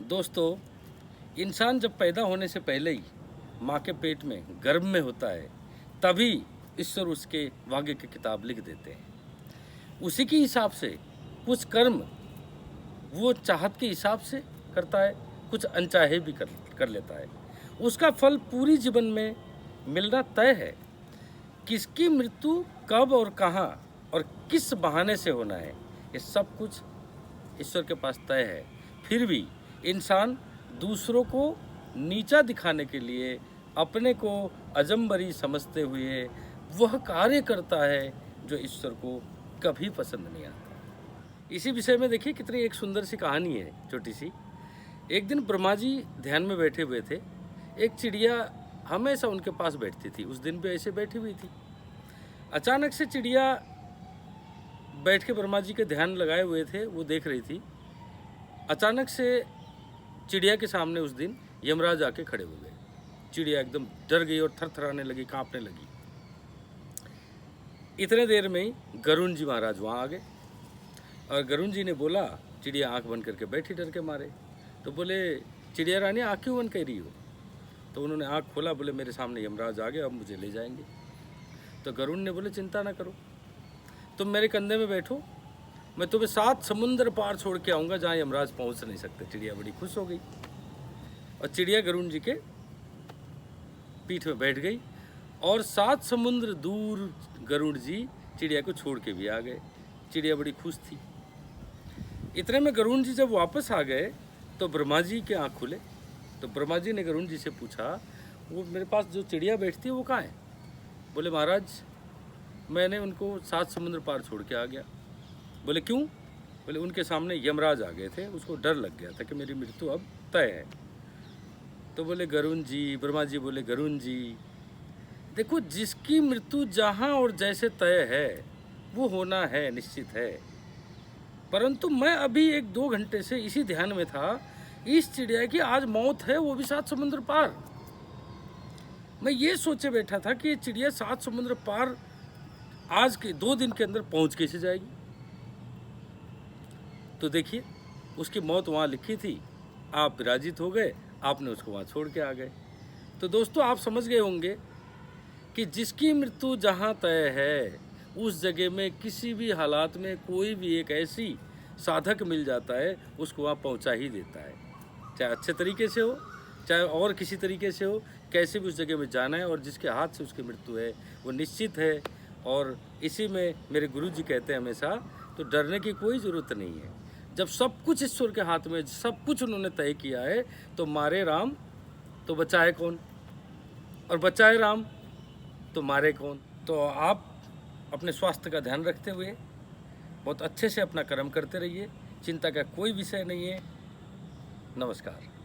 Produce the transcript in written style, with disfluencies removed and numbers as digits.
दोस्तों, इंसान जब पैदा होने से पहले ही माँ के पेट में गर्भ में होता है, तभी ईश्वर उसके भाग्य की किताब लिख देते हैं। उसी के हिसाब से कुछ कर्म वो चाहत के हिसाब से करता है, कुछ अनचाहे भी कर लेता है। उसका फल पूरी जीवन में मिलना तय है। किसकी मृत्यु कब और कहाँ और किस बहाने से होना है, ये सब कुछ ईश्वर के पास तय है। फिर भी इंसान दूसरों को नीचा दिखाने के लिए अपने को अजम्बरी समझते हुए वह कार्य करता है जो ईश्वर को कभी पसंद नहीं आता। इसी विषय में देखिए कितनी एक सुंदर सी कहानी है, छोटी सी। एक दिन ब्रह्मा जी ध्यान में बैठे हुए थे। एक चिड़िया हमेशा उनके पास बैठती थी, उस दिन भी ऐसे बैठी हुई थी। अचानक से चिड़िया बैठ के ब्रह्मा जी के ध्यान लगाए हुए थे, वो देख रही थी। अचानक से चिड़िया के सामने उस दिन यमराज आके खड़े हो गए। चिड़िया एकदम डर गई और थरथराने लगी, कांपने लगी। इतने देर में ही गरुण जी महाराज वहाँ आ गए और गरुण जी ने बोला, चिड़िया आंख बंद करके बैठी डर के मारे। तो बोले, चिड़िया रानी आँख क्यों बंद कर रही हो? तो उन्होंने आँख खोला, बोले मेरे सामने यमराज आ गए, अब मुझे ले जाएंगे। तो गरुण ने बोले, चिंता ना करो, तुम मेरे कंधे में बैठो, मैं तुम्हें 7 समुंदर पार छोड़ के आऊँगा जहाँ यमराज पहुँच नहीं सकते। चिड़िया बड़ी खुश हो गई और चिड़िया गरुण जी के पीठ में बैठ गई और 7 समुद्र दूर गरुड़ जी चिड़िया को छोड़ के भी आ गए। चिड़िया बड़ी खुश थी। इतने में गरुड़ जी जब वापस आ गए तो ब्रह्मा जी के आँख खुले। तो ब्रह्मा जी ने गरुड़ जी से पूछा, वो मेरे पास जो चिड़िया बैठती है वो कहाँ है? बोले, महाराज मैंने उनको 7 समुद्र पार छोड़ के आ गया। बोले, क्यों? बोले, उनके सामने यमराज आ गए थे, उसको डर लग गया था कि मेरी मृत्यु अब तय है। तो बोले गरुण जी, ब्रह्मा जी बोले, गरुण जी देखो, जिसकी मृत्यु जहाँ और जैसे तय है वो होना है, निश्चित है। परंतु मैं अभी 1-2 घंटे से इसी ध्यान में था, इस चिड़िया की आज मौत है, वो भी 7 समुद्र पार। मैं ये सोचे बैठा था कि ये चिड़िया 7 समुद्र पार आज के 2 दिन के अंदर पहुंच कैसे जाएगी। तो देखिए, उसकी मौत वहाँ लिखी थी, आप विराजित हो गए, आपने उसको वहाँ छोड़ के आ गए। तो दोस्तों, आप समझ गए होंगे कि जिसकी मृत्यु जहाँ तय है उस जगह में किसी भी हालात में कोई भी एक ऐसी साधक मिल जाता है, उसको वहाँ पहुँचा ही देता है। चाहे अच्छे तरीके से हो, चाहे और किसी तरीके से हो, कैसे भी उस जगह में जाना है। और जिसके हाथ से उसकी मृत्यु है वो निश्चित है। और इसी में मेरे गुरु जी कहते हैं हमेशा, तो डरने की कोई ज़रूरत नहीं है। जब सब कुछ ईश्वर के हाथ में, सब कुछ उन्होंने तय किया है, तो मारे राम तो बचाए कौन, और बचाए राम तो मारे कौन। तो आप अपने स्वास्थ्य का ध्यान रखते हुए बहुत अच्छे से अपना कर्म करते रहिए। चिंता का कोई विषय नहीं है। नमस्कार।